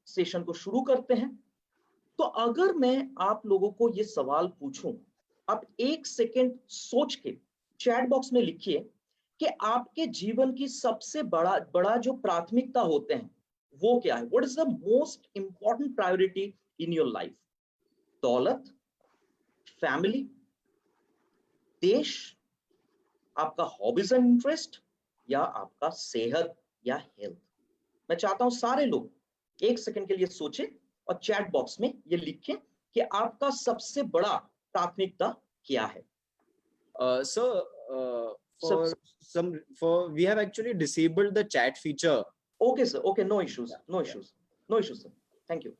Session को शुरू करते हैं। तो अगर मैं आप लोगों को ये सवाल पूछूं, आप 1 सेकेंड सोच के चैट बॉक्स में लिखिए कि आपके जीवन की सबसे बड़ा जो प्राथमिकता होते हैं वो क्या है। What is the most important priority in your life? दौलत, फैमिली, देश, आपका हॉबीज एंड इंटरेस्ट, या आपका सेहत या हेल्थ? मैं चाहता हूं सारे लोग 1 सेकंड के लिए सोचें और चैट बॉक्स में ये लिखें कि आपका सबसे बड़ा प्राथमिकता क्या है। We have actually disabled the chat feature. Okay sir, okay, no issues, no issues sir, thank you.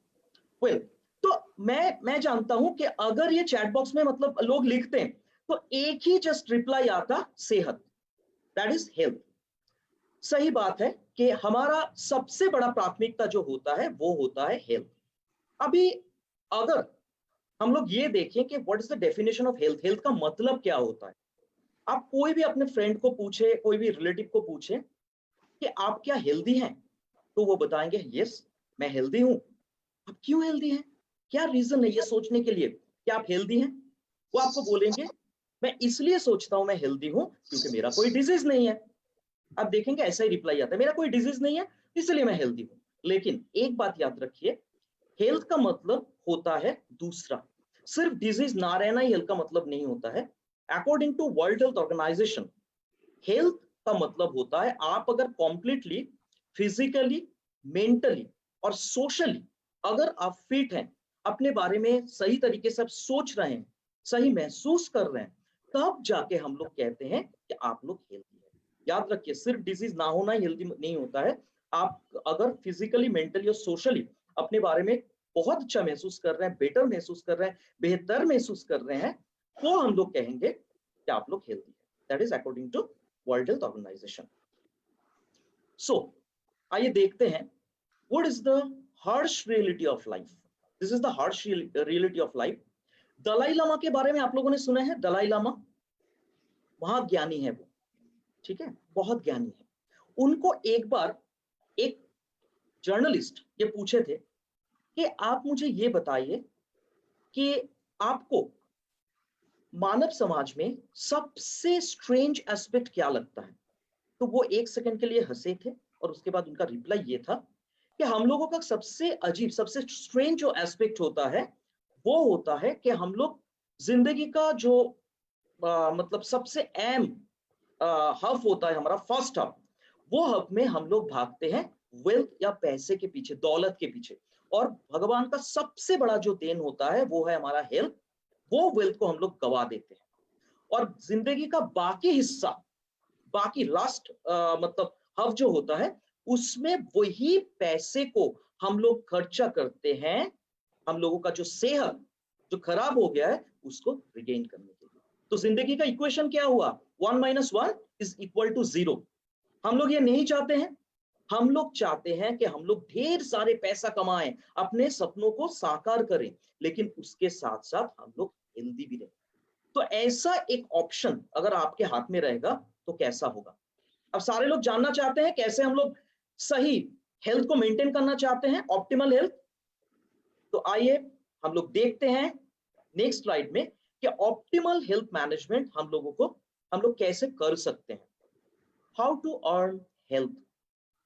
Well, तो मैं जानता हूं कि अगर ये चैट बॉक्स में मतलब लोग लिखते हैं तो एक ही जस्ट रिप्लाई आता, सेहत, दैट इज हेल्थ। सही बात है कि हमारा सबसे बड़ा प्राथमिकता जो होता है वो होता है हेल्थ। अभी अगर हम लोग ये देखें कि what is the definition of health, health का मतलब क्या होता है। आप कोई भी अपने फ्रेंड को पूछे, कोई भी रिलेटिव को पूछे कि आप क्या हेल्दी हैं, तो वो बताएंगे यस मैं हेल्दी हूं। आप क्यों हेल्दी हैं, क्या रीजन है ये सोचने के लिए कि आप हेल्दी हैं? वो आपको बोलेंगे मैं इसलिए सोचता हूं मैं हेल्दी हूं क्योंकि मेरा कोई डिजीज नहीं है। आप देखेंगे ऐसा ही रिप्लाई आता है, मेरा कोई डिजीज नहीं है इसलिए मैं हेल्दी हूं। लेकिन एक बात याद रखिए, हेल्थ का मतलब होता है दूसरा। सिर्फ डिजीज ना रहना ही हेल्थ का मतलब नहीं होता है। According to world health Organization, health का मतलब होता है आप अगर कॉम्प्लीटली फिजिकली, मेंटली और सोशली अगर आप फिट हैं, अपने बारे में सही तरीके से आप सोच रहे हैं, सही महसूस कर रहे हैं, तब जाके हम लोग कहते हैं कि आप लोग हेल्दी हैं। याद रखिए, सिर्फ डिजीज ना होना ही हेल्दी नहीं होता है। आप अगर फिजिकली, मेंटली और सोशली अपने बारे में बहुत अच्छा महसूस कर रहे हैं, बेटर महसूस कर रहे हैं, बेहतर महसूस कर रहे हैं, तो हम लोग कहेंगे कि आप लोग हेल्दी हैं। That is according to world health organisation. So आइए देखते हैं what is the harsh reality of life. This is the harsh reality of life. Dalai Lama के बारे में आप लोगों ने सुना है? दलाई लामा महाज्ञानी है वो, ठीक है, बहुत ज्ञानी है। उनको एक बार एक जर्नलिस्ट ये पूछे थे कि आप मुझे ये बताइए कि आपको मानव समाज में सबसे स्ट्रेंज एस्पेक्ट क्या लगता है। तो वो 1 सेकंड के लिए हंसे थे और उसके बाद उनका रिप्लाई ये था कि हम लोगों का सबसे अजीब, सबसे स्ट्रेंज जो एस्पेक्ट होता है वो होता है कि हम लोग जिंदगी का जो मतलब सबसे अहम हब होता है हमारा, फर्स्ट हब, वो हब में हम लोग भागते हैं वेल्थ या पैसे के पीछे, दौलत के पीछे। और भगवान का सबसे बड़ा जो देन होता है वो है हमारा हेल्थ, वो वेल्थ को हम लोग गवा देते हैं। और जिंदगी का बाकी हिस्सा, बाकी लास्ट मतलब हब जो होता है, उसमें वही पैसे को हम लोग खर्चा करते हैं, हम लोगों का जो सेहत जो खराब हो गया है उसको रिगेन करने के लिए। तो जिंदगी का इक्वेशन क्या हुआ? 1 - 1 = 0। हम लोग ये नहीं चाहते हैं। हम लोग चाहते हैं कि हम लोग ढेर सारे पैसा कमाएं, अपने सपनों को साकार करें, लेकिन उसके साथ साथ हम लोग हेल्दी भी रहें। तो ऐसा एक ऑप्शन अगर आपके हाथ में रहेगा तो कैसा होगा? अब सारे लोग जानना चाहते हैं कैसे हम लोग सही हेल्थ को मेंटेन करना चाहते हैं, ऑप्टिमल हेल्थ। तो आइए हम लोग देखते हैं नेक्स्ट स्लाइड में कि ऑप्टिमल हेल्थ मैनेजमेंट हम लोग कैसे कर सकते हैं। हाउ टू अर्न हेल्थ,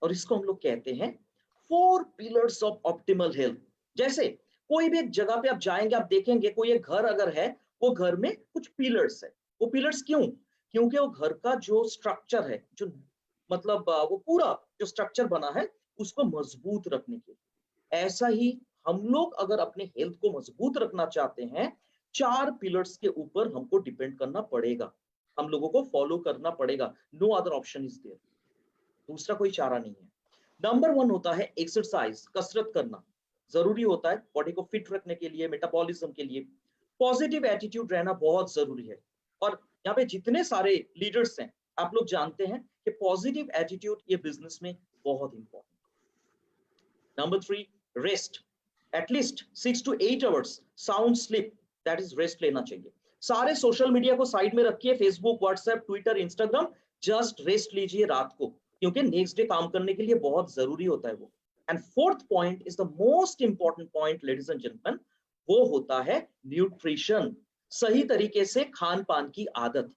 और इसको हम लोग कहते हैं 4 पिलर्स ऑफ ऑप्टिमल हेल्थ। जैसे कोई भी एक जगह पे आप जाएंगे, आप देखेंगे कोई एक घर अगर है, वो घर में कुछ पिलर्स है। वो पिलर्स क्यों? क्योंकि वो घर का जो स्ट्रक्चर है, जो मतलब वो पूरा जो स्ट्रक्चर बना है उसको मजबूत रखने के लिए। ऐसा ही हम लोग अगर अपने हेल्थ को मजबूत रखना चाहते हैं, 4 पिलर्स के ऊपर हमको डिपेंड करना पड़ेगा, हम लोगों को फॉलो करना पड़ेगा। No other option is there, दूसरा कोई चारा नहीं है। नंबर 1 होता है एक्सरसाइज, कसरत करना जरूरी होता है बॉडी को फिट रखने के लिए, मेटाबॉलिज्म के लिए। पॉजिटिव एटीट्यूड रहना बहुत जरूरी है। और यहाँ पे जितने सारे लीडर्स हैं, आप लोग जानते हैं कि पॉजिटिव एटीट्यूड ये बिजनेस में बहुत important. Number 3, rest, at least 6 to 8 hours sound sleep, that is rest लेना चाहिए। सारे सोशल मीडिया को साइड में रखिए, Facebook, WhatsApp, Twitter, Instagram, just rest लीजिए रात को, क्योंकि नेक्स्ट डे काम करने के लिए बहुत जरूरी होता है वो। And fourth point is the most important point ladies and gentleman, वो होता है न्यूट्रिशन, सही तरीके से खान पान की आदत।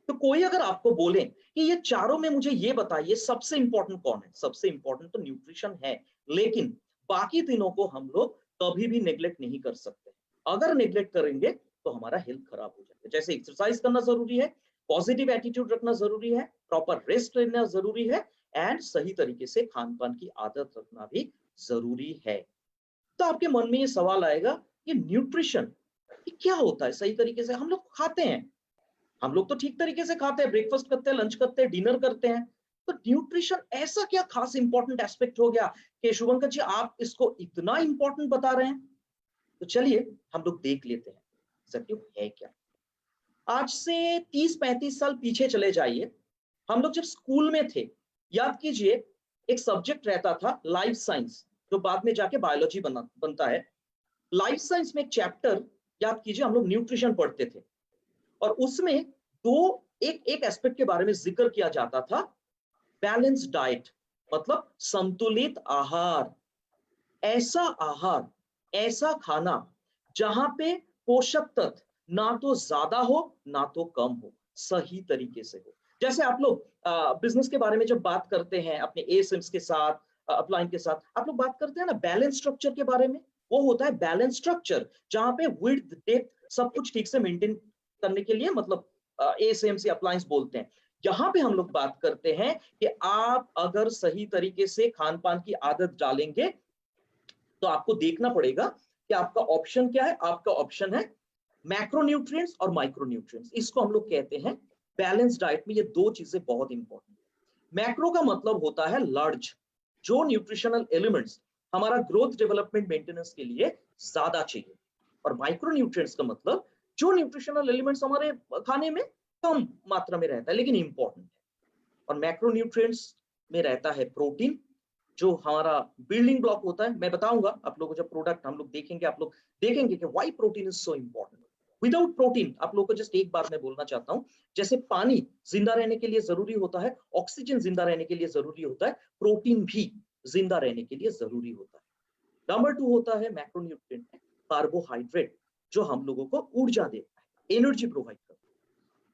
तो कोई अगर आपको बोले कि ये चारों में मुझे ये बताइए सबसे इंपॉर्टेंट कौन है, सबसे इंपॉर्टेंट तो न्यूट्रिशन है, लेकिन बाकी तीनों को हम लोग कभी भी नेग्लेक्ट नहीं कर सकते। अगर नेग्लेक्ट करेंगे तो हमारा हेल्थ खराब हो जाएगा। जैसे एक्सरसाइज करना जरूरी है, पॉजिटिव एटीट्यूड रखना जरूरी है, प्रॉपर रेस्ट लेना जरूरी है, एंड सही तरीके से खान पान की आदत रखना भी जरूरी है। तो आपके मन में ये सवाल आएगा, ये न्यूट्रिशन ये क्या होता है? सही तरीके से हम लोग खाते हैं, हम लोग तो ठीक तरीके से खाते हैं, ब्रेकफास्ट करते हैं, लंच करते हैं, डिनर करते हैं, तो न्यूट्रिशन ऐसा क्या खास इंपॉर्टेंट एस्पेक्ट हो गया कि शुभंकर जी आप इसको इतना इंपॉर्टेंट बता रहे हैं? तो चलिए हम लोग देख लेते हैं एग्जैक्टली है क्या। आज से 30-35 साल पीछे चले जाइए, हम लोग जब स्कूल में थे, याद कीजिए एक सब्जेक्ट रहता था लाइफ साइंस, जो बाद में जाके बायोलॉजी बनता है। लाइफ साइंस में एक चैप्टर याद कीजिए, हम लोग न्यूट्रिशन पढ़ते थे, और उसमें एक एस्पेक्ट के बारे में जिक्र किया जाता था, बैलेंस डाइट, मतलब संतुलित आहार। ऐसा आहार, ऐसा खाना जहां पे पोषक तत्व ना तो ज्यादा हो ना तो कम हो, सही तरीके से हो। जैसे आप लोग बिजनेस के बारे में जब बात करते हैं अपने एसिम्स के साथ, अपलाइन के साथ, आप लोग बात करते हैं ना बैलेंस स्ट्रक्चर के बारे में, वो होता है बैलेंस स्ट्रक्चर जहां पे विड्थ डेप्थ सब कुछ ठीक से मेंटेन करने के लिए, मतलब एसिम्स या अप्लायंस बोलते हैं। यहाँ पे हम लोग बात करते हैं कि आप अगर सही तरीके से खान पान की आदत डालेंगे तो आपको देखना पड़ेगा कि आपका ऑप्शन क्या है। आपका ऑप्शन है मैक्रोन्यूट्रिएंट्स और माइक्रोन्यूट्रिएंट्स। इसको हम लोग कहते हैं बैलेंस डाइट में ये दो चीजें बहुत इंपॉर्टेंट। मैक्रो का मतलब होता है लार्ज, जो न्यूट्रिशनल एलिमेंट्स हमारा ग्रोथ डेवलपमेंट मेंटेनेंस के लिए ज्यादा चाहिए, और माइक्रोन्यूट्रिएंट्स का मतलब जो न्यूट्रिशनल एलिमेंट्स हमारे खाने में कम मात्रा में रहता है लेकिन इंपॉर्टेंट है। और मैक्रोन्यूट्रिएंट्स में रहता है प्रोटीन, जो हमारा बिल्डिंग ब्लॉक होता है। मैं बताऊंगा आप लोगों को जब प्रोडक्ट हम लोग देखेंगे, आप लोग देखेंगे कि why protein is so important. Without protein, आप लोगों को जस्ट एक बात मैं बोलना चाहता हूं, जैसे पानी जिंदा रहने के लिए जरूरी होता है, ऑक्सीजन जिंदा रहने के लिए जरूरी होता है, प्रोटीन भी जिंदा रहने के लिए जरूरी होता है। नंबर 2 होता है मैक्रोन्यूट्रिएंट, कार्बोहाइड्रेट, जो हम लोगों को ऊर्जा देता है, एनर्जी प्रोवाइड करता है।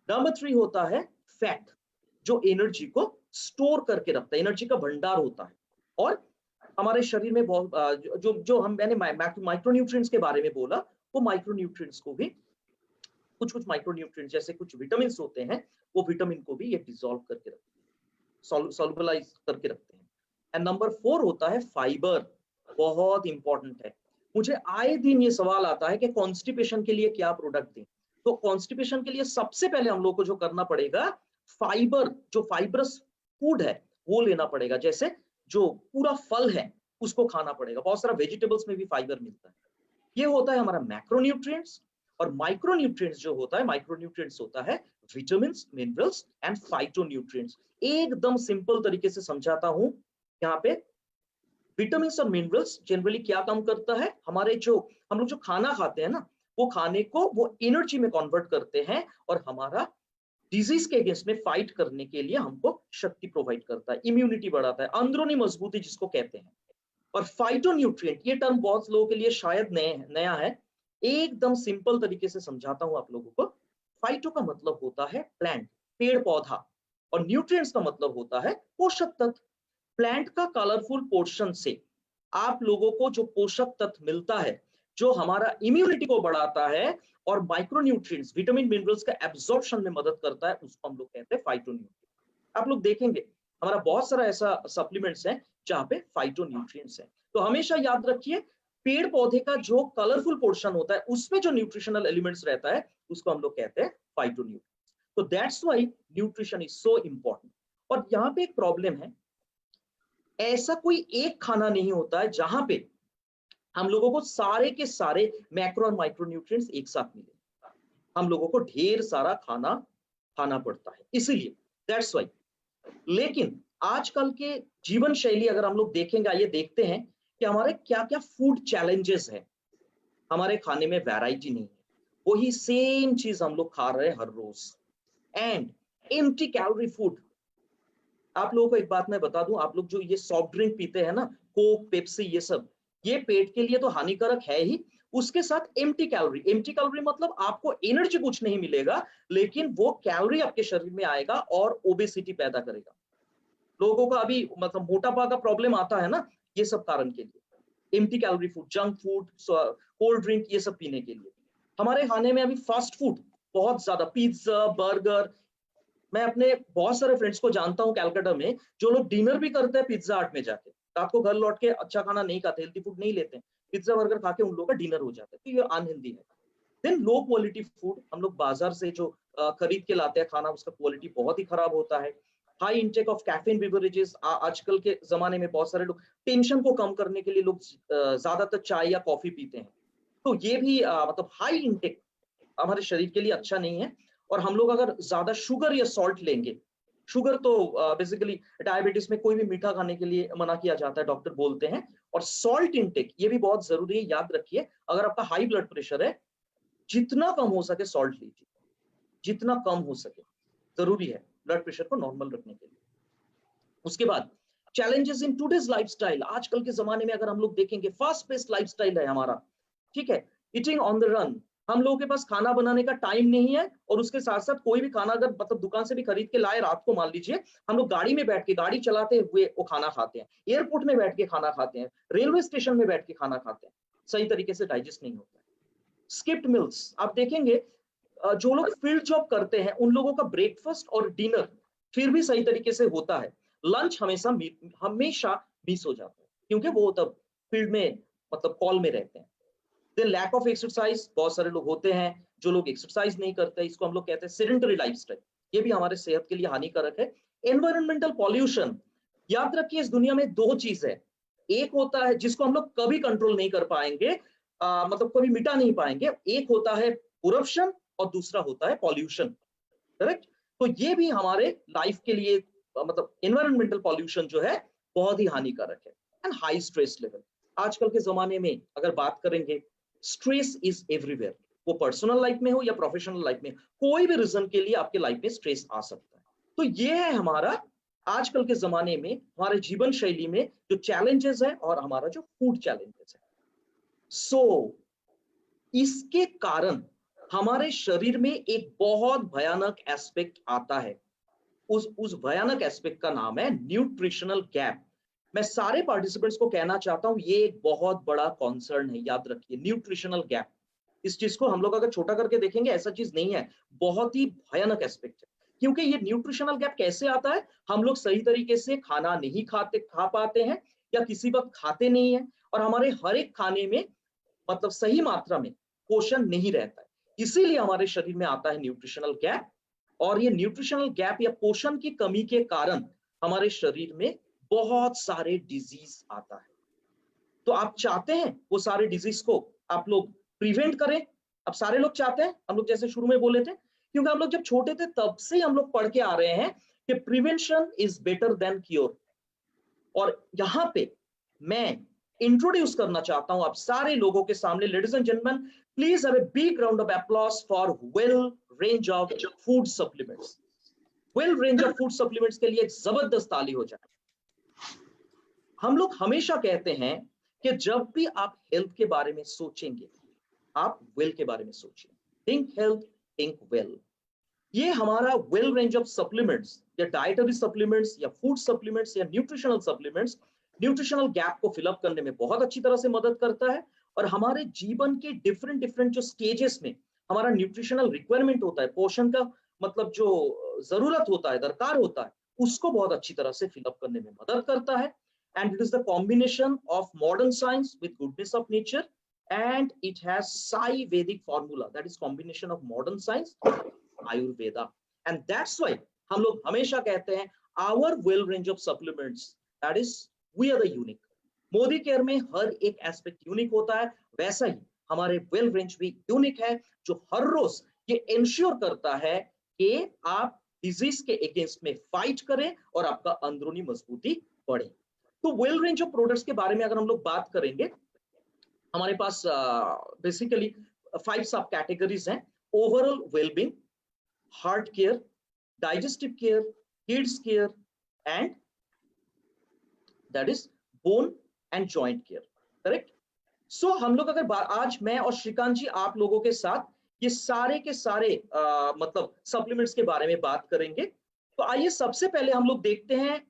नंबर 3 होता है फैट, जो एनर्जी को स्टोर करके रखता है, एनर्जी का भंडार होता है। और हमारे शरीर में बहुत जो मैंने माइक्रोन्यूट्रिएंट्स के बारे में बोला, वो माइक्रोन्यूट्रिएंट्स को भी कुछ माइक्रोन्यूट्रिएंट्स जैसे कुछ विटामिन होते हैं, वो विटामिन को भी ये डिसॉल्व करके रखते हैं, सॉल्युबलाइज करके रखते हैं। एंड नंबर 4 होता है फाइबर, बहुत इंपॉर्टेंट है। मुझे आए दिन ये सवाल आता है कि कॉन्स्टिपेशन के लिए क्या प्रोडक्ट दें। तो कॉन्स्टिपेशन के लिए सबसे पहले हम लोग को जो करना पड़ेगा, फाइबर, जो फाइबरस फूड है वो लेना पड़ेगा। जैसे जो पूरा फल है उसको खाना पड़ेगा, बहुत सारा वेजिटेबल्स में भी फाइबर मिलता है। ये होता है हमारा मैक्रोन्यूट्रिएंट्स। और माइक्रोन्यूट्रिएंट्स जो होता है, माइक्रोन्यूट्रिएंट्स होता है विटामिन्स, मिनरल्स एंड फाइटोन्यूट्रिएंट्स। एकदम सिंपल तरीके से समझाता हूं यहाँ पे। विटामिन्स और मिनरल्स जनरली क्या काम करता है, हमारे जो हम लोग जो खाना खाते हैं ना, वो खाने को वो एनर्जी में कन्वर्ट करते हैं और हमारा डिजीज के अगेंस्ट में फाइट करने के लिए हमको शक्ति प्रोवाइड करता है, इम्यूनिटी बढ़ाता है, अंदरूनी मजबूती जिसको कहते हैं। और फाइटोन्यूट्रिएंट, ये टर्म बहुत लोगों के लिए शायद नया है, एकदम सिंपल तरीके से समझाता हूं आप लोगों को। फाइटो का मतलब होता है प्लांट, पेड़ पौधा, और न्यूट्रिएंट्स का मतलब होता है पोषक तत्व। प्लांट का कलरफुल पोर्शन से आप लोगों को जो पोषक तत्व मिलता है, जो हमारा इम्यूनिटी को बढ़ाता है और माइक्रोन्यूट्रिएंट्स, विटामिन मिनरल्स का एब्जॉर्प्शन में मदद करता है, उसको हम लोग कहते हैं फाइटोन्यूट्रिएंट। आप लोग देखेंगे हमारा बहुत सारा ऐसा सप्लीमेंट्स है जहां पे फाइटोन्यूट्रिएंट्स है। तो हमेशा याद रखिए, पेड़ पौधे का जो कलरफुल पोर्शन होता है उसमें जो न्यूट्रिशनल एलिमेंट्स रहता है उसको हम लोग कहते हैं फाइटोन्यूट्रिएंट्स। तो that's why nutrition is so important. और यहाँ पे एक प्रॉब्लम है, ऐसा कोई एक खाना नहीं होता है जहां पे हम लोगों को सारे के सारे मैक्रो और माइक्रोन्यूट्रिएंट्स एक साथ मिले। हम लोगों को ढेर सारा खाना खाना पड़ता है, इसीलिए दैट्स व्हाई। लेकिन आजकल के जीवन शैली अगर हम लोग देखेंगे, ये देखते हैं कि हमारे क्या क्या फूड चैलेंजेस है। हमारे खाने में वैरायटी नहीं है, वही सेम चीज हम लोग खा रहे हैं हर रोज, एंड एम्प्टी कैलोरी फूड। आप लोगों को एक बात मैं बता दूं, आप लोग जो ये सॉफ्ट ड्रिंक पीते हैं ना, कोक, पेप्सी, ये पेट के लिए तो हानिकारक है ही, उसके साथ एम्प्टी कैलोरी मतलब आपको एनर्जी कुछ नहीं मिलेगा, लेकिन वो कैलोरी आपके शरीर में आएगा और ओबेसिटी पैदा करेगा। लोगों का अभी मतलब मोटापा का प्रॉब्लम आता है ना, ये सब कारण के लिए। Empty calorie food, junk food, cold drink, ये सब पीने के लिए। हमारे खाने में अभी फास्ट फूड बहुत ज्यादा, पिज्जा, बर्गर। मैं अपने बहुत सारे फ्रेंड्स को जानता हूँ कैलकाटा में, जो लोग डिनर भी करते हैं पिज्जा हट में जाके, रात को घर लौट के अच्छा खाना नहीं खाते, हेल्थी फूड नहीं लेते, पिज्जा बर्गर खा के उन लोगों का डिनर हो जाता है, तो ये अनहेल्दी है। देन लो क्वालिटी फूड, हम लोग बाजार से जो खरीद के लाते हैं खाना, उसका क्वालिटी बहुत ही खराब होता है। High intake of caffeine beverages, आजकल के जमाने में बहुत सारे लोग टेंशन को कम करने के लिए लोग ज्यादातर चाय या कॉफी पीते हैं, तो ये भी मतलब हाई इंटेक हमारे शरीर के लिए अच्छा नहीं है। और हम लोग अगर ज्यादा शुगर या सॉल्ट लेंगे, शुगर तो बेसिकली डायबिटीज में कोई भी मीठा खाने के लिए मना किया जाता है, डॉक्टर बोलते हैं। और सॉल्ट इंटेक ये भी बहुत जरूरी है, याद रखिए, अगर आपका हाई ब्लड प्रेशर है, जितना कम हो सके सॉल्ट लीजिए, जितना कम हो सके, जरूरी है ब्लड प्रेशर को नॉर्मल रखने के लिए। उसके बाद चैलेंजेस इन टुडेज लाइफस्टाइल, आजकल के जमाने में अगर हम लोग देखेंगे, फास्ट पेस्ड लाइफस्टाइल है हमारा, ठीक है, ईटिंग ऑन द रन, हम लोगों के पास खाना बनाने का टाइम नहीं है, और उसके साथ साथ कोई भी खाना अगर मतलब दुकान से भी खरीद के लाए, रात को मान लीजिए, हम लोग गाड़ी में बैठ के, गाड़ी चलाते हुए वो खाना खाते हैं, एयरपोर्ट में बैठ के खाना खाते हैं, रेलवे स्टेशन में बैठ के खाना खाते हैं, सही तरीके से डाइजेस्ट नहीं होता है। स्किप्ड मिल्स, आप देखेंगे जो लोग फील्ड जॉब करते हैं, उन लोगों का ब्रेकफास्ट और डिनर फिर भी सही तरीके से होता है, लंच हमेशा हमेशा मिस हो जाता है, क्योंकि वो तब फील्ड में मतलब कॉल में रहते हैं। देन लैक ऑफ एक्सरसाइज, बहुत सारे लोग होते हैं जो लोग एक्सरसाइज नहीं करते, इसको हम लोग कहते हैं सेडेंटरी लाइफस्टाइल, ये भी हमारे सेहत के लिए हानिकारक है। एनवायरमेंटल पॉल्यूशन, याद रखिए इस दुनिया में दो चीज है, एक होता है जिसको हम लोग कभी कंट्रोल नहीं कर पाएंगे, मतलब कभी मिटा नहीं पाएंगे, एक होता है करप्शन और दूसरा होता है पॉल्यूशन, करेक्ट। तो ये भी हमारे लाइफ के लिए मतलब एनवायरमेंटल पॉल्यूशन जो है बहुत ही हानिकारक है। एंड हाई स्ट्रेस लेवल, आजकल के जमाने में अगर बात करेंगे, स्ट्रेस इज एवरीवेयर, वो पर्सनल लाइफ में हो या प्रोफेशनल लाइफ में, कोई भी रीजन के लिए आपके लाइफ में स्ट्रेस आ सकता है। तो ये है हमारा आजकल के जमाने में हमारे जीवन शैली में जो चैलेंजेस है और हमारा जो फूड चैलेंजेस है। सो इसके कारण हमारे शरीर में एक बहुत भयानक एस्पेक्ट आता है, उस भयानक एस्पेक्ट का नाम है न्यूट्रिशनल गैप। मैं सारे पार्टिसिपेंट्स को कहना चाहता हूं, ये एक बहुत बड़ा कॉन्सर्न है, याद रखिए, न्यूट्रिशनल गैप। इस चीज को हम लोग अगर छोटा करके देखेंगे, ऐसा चीज नहीं है, बहुत ही भयानक एस्पेक्ट है। क्योंकि ये न्यूट्रिशनल गैप कैसे आता है, हम लोग सही तरीके से खाना नहीं खा पाते हैं, या किसी वक्त खाते नहीं है, और हमारे हर एक खाने में मतलब सही मात्रा में पोषण नहीं रहता है, इसीलिए हमारे शरीर में आता है न्यूट्रिशनल गैप। और ये न्यूट्रिशनल गैप या पोषण की कमी के कारण हमारे शरीर में बहुत सारे डिजीज आता है। तो आप चाहते हैं वो सारे डिजीज को आप लोग प्रिवेंट करें, अब सारे लोग चाहते हैं, हम लोग जैसे शुरू में बोले थे, क्योंकि हम लोग जब छोटे थे तब से हम लोग पढ़ के आ रहे हैं कि prevention is better than cure. और यहां पे मैं इंट्रोड्यूस करना चाहता हूं आप सारे लोगों के सामने, ladies and gentleman, please have a big round of applause for well range of food supplements. Well range of food supplements के लिए एक जबरदस्त ताली हो जाए। हम लोग हमेशा कहते हैं कि जब भी आप हेल्थ के बारे में सोचेंगे, आप वेल के बारे में सोचिए, थिंक हेल्थ, थिंक वेल। ये हमारा वेल रेंज ऑफ सप्लीमेंट्स या डाइटरी सप्लीमेंट्स या फूड सप्लीमेंट्स या न्यूट्रिशनल सप्लीमेंट्स न्यूट्रिशनल गैप को फिलअप करने में बहुत अच्छी तरह से मदद करता है। और हमारे जीवन के डिफरेंट डिफरेंट जो स्टेजेस में हमारा न्यूट्रिशनल रिक्वायरमेंट होता है, पोषण का मतलब जो जरूरत होता है, दरकार होता है, उसको बहुत अच्छी तरह से फिलअप करने में मदद करता है। And it is the combination of modern science with goodness of nature, and it has Sai Vedic formula, that is combination of modern science Ayurveda, and that's why हम लोग हमेशा कहते हैं our well range of supplements, that is we are the unique। Modi care में हर एक aspect unique होता है, वैसा ही हमारे वेल रेंज भी यूनिक है, जो हर रोज ये इंश्योर करता है कि आप डिजीज के अगेंस्ट में फाइट करें और आपका अंदरूनी मजबूती बढ़े। तो वेल रेंज ऑफ प्रोडक्ट्स के बारे में अगर हम लोग बात करेंगे, हमारे पास बेसिकली 5 सब कैटेगरीज हैं। Overall wellbeing, heart care, digestive care, kids care, and that is bone and joint care, correct. So हम लोग अगर आज मैं और श्रीकांत जी आप लोगों के साथ ये सारे के सारे मतलब सप्लीमेंट्स के बारे में बात करेंगे। तो आइए सबसे पहले हम लोग देखते हैं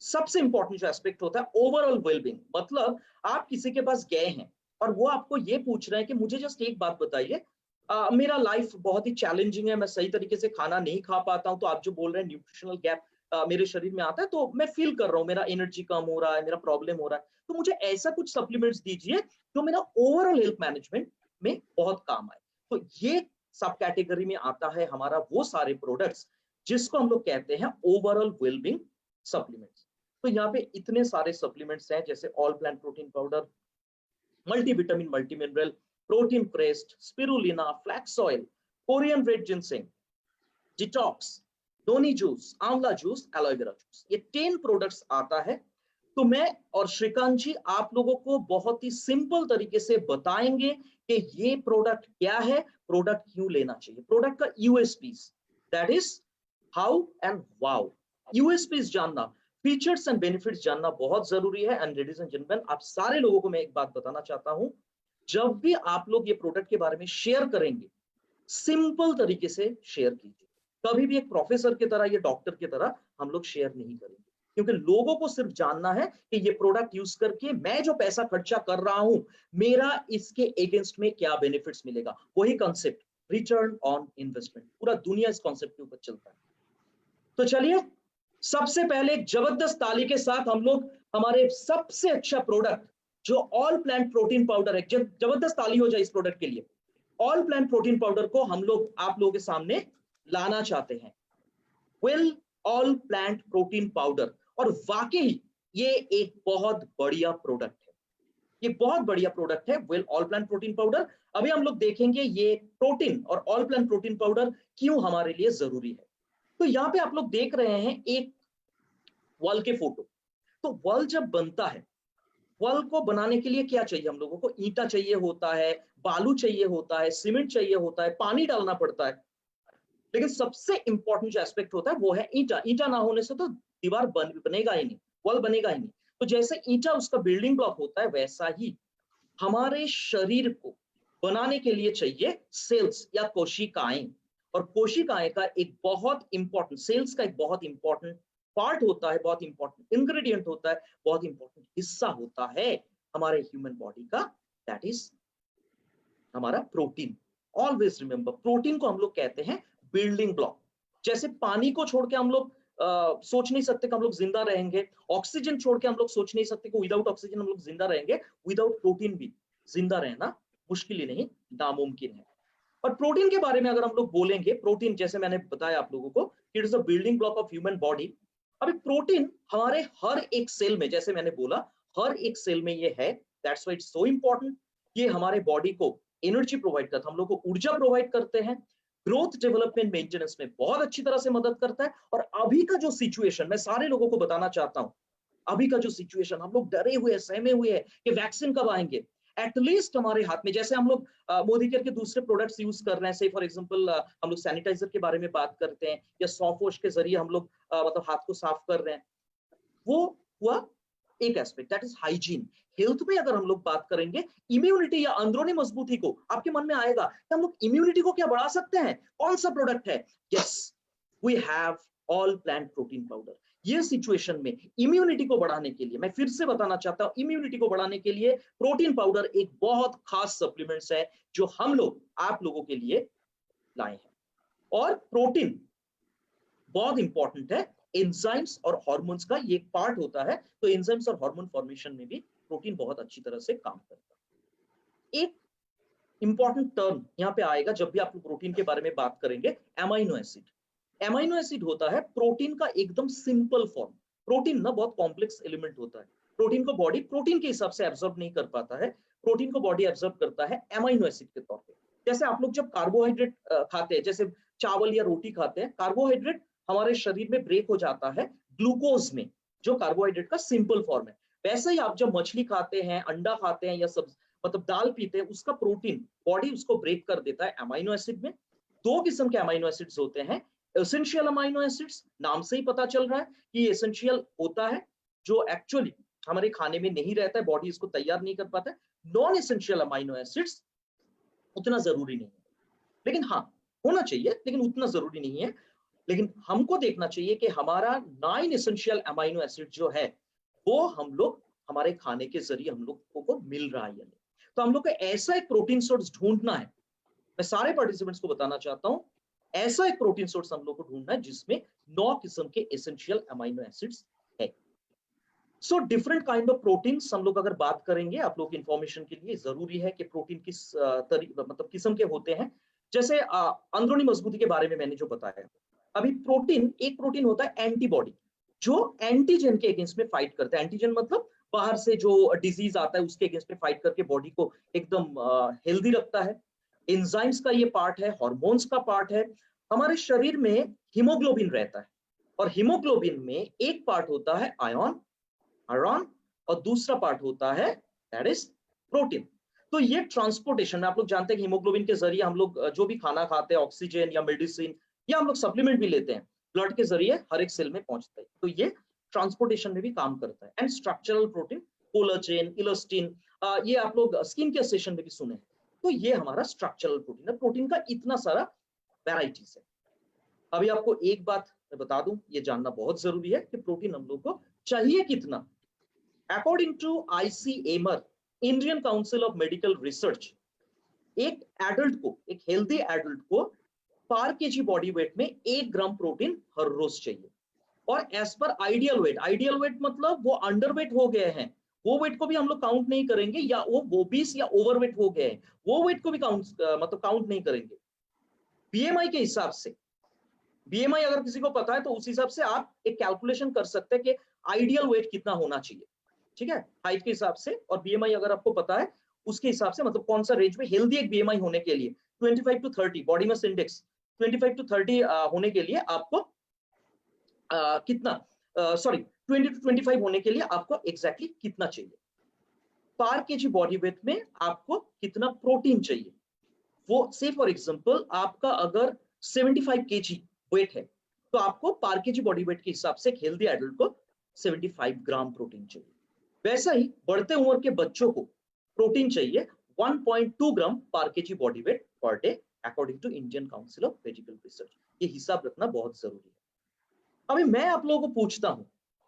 सबसे इंपॉर्टेंट जो एस्पेक्ट होता है ओवरऑल वेलबींग। मतलब आप किसी के पास गए हैं और वो आपको ये पूछ रहे हैं कि मुझे जस्ट एक बात बताइए, मेरा लाइफ बहुत ही चैलेंजिंग है, मैं सही तरीके से खाना नहीं खा पाता हूँ, तो आप जो बोल रहे हैं न्यूट्रिशनल गैप मेरे शरीर में आता है, तो मैं फील कर रहा हूँ मेरा एनर्जी कम हो रहा है, मेरा प्रॉब्लम हो रहा है, तो मुझे ऐसा कुछ सप्लीमेंट्स दीजिए जो मेरा ओवरऑल हेल्थ मैनेजमेंट में बहुत काम आए। तो ये सब कैटेगरी में आता है हमारा वो सारे प्रोडक्ट्स जिसको हम लोग कहते हैं ओवरऑल वेलबींग सप्लीमेंट्स। तो यहाँ पे इतने सारे सप्लीमेंट्स हैं, जैसे all plant protein powder, multivitamin multi mineral, protein crest, spirulina, flax oil, Korean red ginseng, detox, noni juice, आंवला जूस, एलोवेरा जूस, ये 10 प्रोडक्ट्स आता है। तो मैं और श्रीकांत जी आप लोगों को बहुत ही सिंपल तरीके से बताएंगे कि ये प्रोडक्ट क्या है, प्रोडक्ट क्यों लेना चाहिए, प्रोडक्ट का USPs, that is how and wow. USPs जानना, फीचर्स एंड बेनिफिट्स जानना बहुत जरूरी है। एंड लेडीज एंड जेंटलमैन, आप सारे लोगों को मैं एक बात बताना चाहता हूं, जब भी आप लोग ये प्रोडक्ट के बारे में शेयर करेंगे, सिंपल तरीके से शेयर कीजिए। कभी भी एक प्रोफेसर की तरह या डॉक्टर की तरह हम लोग शेयर नहीं करेंगे, क्योंकि लोगों को सिर्फ जानना है कि ये प्रोडक्ट यूज करके मैं जो पैसा खर्चा कर रहा हूं, मेरा इसके अगेंस्ट में क्या बेनिफिट्स मिलेगा। वही कॉन्सेप्ट, रिटर्न ऑन इन्वेस्टमेंट, पूरा दुनिया इस कॉन्सेप्ट के ऊपर चलता है। तो चलिए सबसे पहले एक जबरदस्त ताली के साथ हम लोग हमारे सबसे अच्छा प्रोडक्ट जो ऑल प्लांट प्रोटीन पाउडर है, जबरदस्त ताली हो जाए इस प्रोडक्ट के लिए। ऑल प्लांट प्रोटीन पाउडर को हम लोग आप लोगों के सामने लाना चाहते हैं, well all plant protein powder. और वाकई ये एक बहुत बढ़िया प्रोडक्ट है, ये बहुत बढ़िया प्रोडक्ट है well all plant protein powder. अभी हम लोग देखेंगे ये प्रोटीन और ऑल प्लांट प्रोटीन पाउडर क्यों हमारे लिए जरूरी है। तो यहाँ पे आप लोग देख रहे हैं एक वॉल के फोटो। तो वॉल जब बनता है, वॉल को बनाने के लिए क्या चाहिए हम लोगों को, ईंटा चाहिए होता है, बालू चाहिए होता है, सीमेंट चाहिए होता है, पानी डालना पड़ता है। लेकिन सबसे इंपॉर्टेंट जो एस्पेक्ट होता है वो है ईंटा। ईंटा ना होने से तो दीवार बनेगा ही नहीं, वॉल बनेगा ही नहीं। तो जैसे ईंटा उसका बिल्डिंग ब्लॉक होता है, वैसा ही हमारे शरीर को बनाने के लिए चाहिए सेल्स या कोशिकाएं। और कोशिकाएं का एक बहुत इंपॉर्टेंट, सेल्स का एक बहुत इंपॉर्टेंट पार्ट होता है, बहुत इंपॉर्टेंट इंग्रेडिएंट होता है, बहुत इंपॉर्टेंट हिस्सा होता है हमारे ह्यूमन बॉडी का, दैट इज हमारा प्रोटीन। ऑलवेज रिमेंबर, प्रोटीन को हम लोग कहते हैं बिल्डिंग ब्लॉक। जैसे पानी को छोड़ के हम लोग सोच नहीं सकते कि हम लोग जिंदा रहेंगे, ऑक्सीजन छोड़ के हम लोग सोच नहीं सकते कि विदाउट ऑक्सीजन हम लोग जिंदा रहेंगे, विदाउट प्रोटीन भी जिंदा रहना मुश्किल ही नहीं, नामुमकिन है। और प्रोटीन के बारे में अगर हम लोग बोलेंगे, प्रोटीन जैसे मैंने बताया आप लोगों को, it is the building block of human body. अभी प्रोटीन हमारे हर एक सेल में, जैसे मैंने बोला, हर एक सेल में ये है, that's why it's so important. ये हमारे बॉडी को एनर्जी प्रोवाइड करता है, हम लोग को ऊर्जा प्रोवाइड करते हैं, ग्रोथ डेवलपमेंट मेंटेनेंस में बहुत अच्छी तरह से मदद करता है। और अभी का जो सिचुएशन मैं सारे लोगों को बताना चाहता हूं, अभी का जो सिचुएशन, हम लोग डरे हुए हैं, सहमे हुए हैं कि वैक्सीन कब आएंगे। एटलीस्ट हमारे हाथ में, जैसे हम लोग मोदी केयर के दूसरे प्रोडक्ट्स यूज कर रहे हैं, से फॉर एग्जांपल हम लोग सैनिटाइजर के बारे में बात करते हैं, या सॉफ्ट वॉश के जरिए हम लोग मतलब हाथ को साफ कर रहे हैं, वो हुआ एक aspect, that is hygiene. Health में अगर हम लोग बात करेंगे, इम्यूनिटी या अंदरूनी मजबूती को, आपके मन में आएगा कि हम लोग इम्यूनिटी को क्या बढ़ा सकते हैं, कौन सा प्रोडक्ट है, yes we have all plant protein powder. ये सिचुएशन में इम्यूनिटी को बढ़ाने के लिए, मैं फिर से बताना चाहता हूं, इम्यूनिटी को बढ़ाने के लिए प्रोटीन पाउडर एक बहुत खास सप्लीमेंट्स है जो हम लोग आप लोगों के लिए लाए हैं। और प्रोटीन बहुत इंपॉर्टेंट है, एंजाइम्स और हार्मोन्स का ये एक पार्ट होता है, तो एंजाइम्स और हार्मोन फॉर्मेशन में भी प्रोटीन बहुत अच्छी तरह से काम करता है। एक इंपॉर्टेंट टर्म यहाँ पे आएगा जब भी आप प्रोटीन के बारे में बात करेंगे, एमाइनो एसिड। एमाइनो एसिड होता है प्रोटीन का एकदम सिंपल फॉर्म। प्रोटीन ना बहुत कॉम्प्लेक्स एलिमेंट होता है, प्रोटीन को बॉडी प्रोटीन के हिसाब से एब्जॉर्ब नहीं कर पाता है, प्रोटीन को बॉडी एब्जॉर्ब करता है एमाइनो एसिड के तौर पे। जैसे आप लोग जब कार्बोहाइड्रेट खाते हैं, जैसे चावल या रोटी खाते हैं, कार्बोहाइड्रेट हमारे शरीर में ब्रेक हो जाता है ग्लूकोज में, जो कार्बोहाइड्रेट का सिंपल फॉर्म है। वैसे ही आप जब मछली खाते हैं, अंडा खाते हैं, या सब मतलब दाल पीते हैं, उसका प्रोटीन बॉडी उसको ब्रेक कर देता है अमाइनो एसिड में। दो किस्म के अमाइनो एसिड्स होते हैं, एसेंशियल अमाइनो एसिड्स, नाम से ही पता चल रहा है कि एसेंशियल होता है, जो एक्चुअली हमारे खाने में नहीं रहता है, बॉडी इसको तैयार नहीं कर पाता है, नॉन एसेंशियल अमाइनो एसिड्स उतना जरूरी नहीं है। लेकिन हाँ, होना चाहिए, लेकिन उतना जरूरी नहीं है। लेकिन हमको देखना चाहिए कि हमारा नॉन एसेंशियल अमाइनो एसिड जो है वो हम लोग हमारे खाने के जरिए हम लोग को मिल रहा है या नहीं। तो हम लोग को ऐसा एक प्रोटीन सोर्स ढूंढना है, मैं सारे पार्टिसिपेंट्स को बताना चाहता हूं, ऐसा एक प्रोटीन सोर्स हम लोग को ढूंढना है जिसमें 9 किस्म के एसेंशियल अमाइनो एसिड्स है। So different kind of proteins हम लोग अगर बात करेंगे, आप लोग इंफॉर्मेशन के लिए जरूरी है कि प्रोटीन किस मतलब किस्म के होते हैं। जैसे अंदरूनी मजबूती के बारे में मैंने जो बताया, अभी प्रोटीन, एक प्रोटीन होता है एंटीबॉडी, जो एंटीजन के अगेंस्ट में फाइट करता है। एंटीजन मतलब बाहर से जो डिजीज आता है उसके अगेंस्ट में फाइट करके बॉडी को एकदम हेल्दी रखता है। एंजाइम्स का ये पार्ट है, हार्मोन्स का पार्ट है। हमारे शरीर में हीमोग्लोबिन रहता है, और हीमोग्लोबिन में एक पार्ट होता है आयन, आयरन, और दूसरा पार्ट होता है दैट इज प्रोटीन। तो ये ट्रांसपोर्टेशन में आप लोग जानते हैं कि हीमोग्लोबिन के जरिए हम लोग जो भी खाना खाते हैं, ऑक्सीजन या मेडिसिन या हम लोग सप्लीमेंट भी लेते हैं, ब्लड के जरिए हर एक सेल में पहुंचता है। तो ये ट्रांसपोर्टेशन में भी काम करता है। And structural protein, collagen, elastin, ये आप लोग स्किन के सेशन में भी सुने हैं। तो ये हमारा स्ट्रक्चरल प्रोटीन है। प्रोटीन का इतना सारा वेराइटीज है। अभी आपको एक बात मैं बता दूं, ये जानना बहुत जरूरी है कि प्रोटीन हम लोग को चाहिए कितना। According to ICMR, Indian Council of Medical Research, एक एडल्ट को, एक हेल्दी एडल्ट को पर केजी बॉडी वेट में 1 ग्राम प्रोटीन हर रोज चाहिए। और as per ideal weight, ideal weight मतलब वो अंडर वेट हो गए हैं, वो वेट को भी हम लोग काउंट नहीं करेंगे, या वो ओबीस या ओवरवेट हो गए हैं, वो वेट को भी काउंट नहीं करेंगे। बीएमआई के हिसाब से, बीएमआई अगर किसी को पता है तो उस हिसाब से आप एक कैलकुलेशन कर सकते हैं कि आइडियल वेट कितना होना चाहिए, ठीक है, हाइट के हिसाब से। और बीएमआई अगर आपको पता है उसके हिसाब से, मतलब कौन सा रेंज में हेल्दी एक बीएमआई होने के लिए 25 to 30, body mass index 25 to 30 होने के लिए आपको कितना, सॉरी 20 to 25 होने के लिए आपको एग्जैक्टली कितना चाहिए, पर केजी बॉडी वेट में आपको कितना प्रोटीन चाहिए। वो से फॉर एग्जांपल आपका अगर 75 केजी वेट है तो आपको पर केजी बॉडी वेट के हिसाब से एक हेल्दी एडल्ट को 75 ग्राम प्रोटीन चाहिए। वैसा ही बढ़ते उम्र के बच्चों को प्रोटीन चाहिए 1.2 gram per KG body weight per day, according to Indian Council of Medical Research. ये हिसाब रखना बहुत जरूरी है। अभी मैं आप लोगों को पूछता हूं,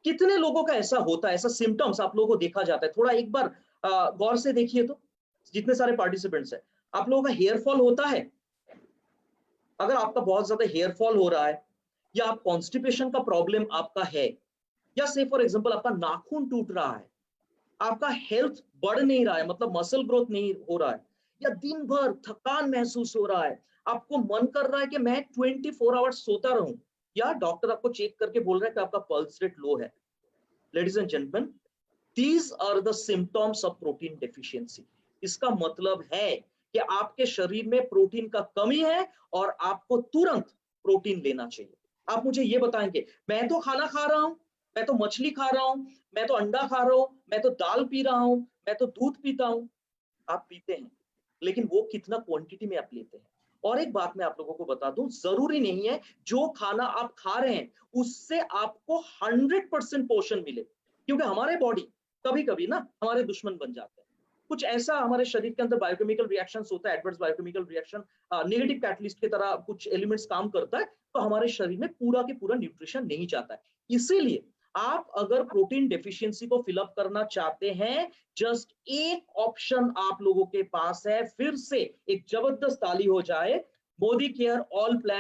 कितने लोगों का ऐसा होता है, ऐसा सिम्टम्स आप लोगों को देखा जाता है? थोड़ा एक बार गौर से देखिए तो, जितने सारे पार्टिसिपेंट्स हैं, आप लोगों का हेयर फॉल होता है? अगर आपका बहुत ज्यादा हेयर फॉल हो रहा है, या आप कॉन्स्टिपेशन का प्रॉब्लम आपका है, या से फॉर एग्जांपल आपका नाखून टूट रहा है, आपका हेल्थ बढ़ नहीं रहा है, मतलब मसल ग्रोथ नहीं हो रहा है, या दिन भर थकान महसूस हो रहा है, आपको मन कर रहा है कि मैं 24 आवर्स सोता रहूं, या डॉक्टर आपको चेक करके बोल रहा है कि आपका पल्स रेट लो है, ladies and gentleman, these are the symptoms of protein deficiency. इसका मतलब है कि आपके शरीर में प्रोटीन का कमी है और आपको तुरंत प्रोटीन लेना चाहिए। आप मुझे ये बताएंगे, मैं तो खाना खा रहा हूं, मैं तो मछली खा रहा हूं, मैं तो अंडा खा रहा हूं, मैं तो दाल पी रहा हूं, मैं तो दूध पीता हूं। आप पीते हैं, लेकिन वो कितना क्वांटिटी में आप लेते हैं। और एक बात मैं आप लोगों को बता दूं, जरूरी नहीं है जो खाना आप खा रहे हैं उससे आपको 100% पोषण मिले, क्योंकि हमारे बॉडी कभी कभी ना हमारे दुश्मन बन जाते हैं। कुछ ऐसा हमारे शरीर के अंदर बायोकेमिकल रिएक्शंस होता है, adverse biochemical reaction, negative catalyst की तरह कुछ एलिमेंट्स काम करता है, तो हमारे शरीर में पूरा के पूरा न्यूट्रिशन नहीं जाता है। इसीलिए आप अगर प्रोटीन डेफिशिएंसी को फिलअप करना चाहते हैं, जस्ट एक ऑप्शन आप लोगों के पास है। फिर से एक जबरदस्त ताली हो जाए, मोदी केयर ऑल प्लान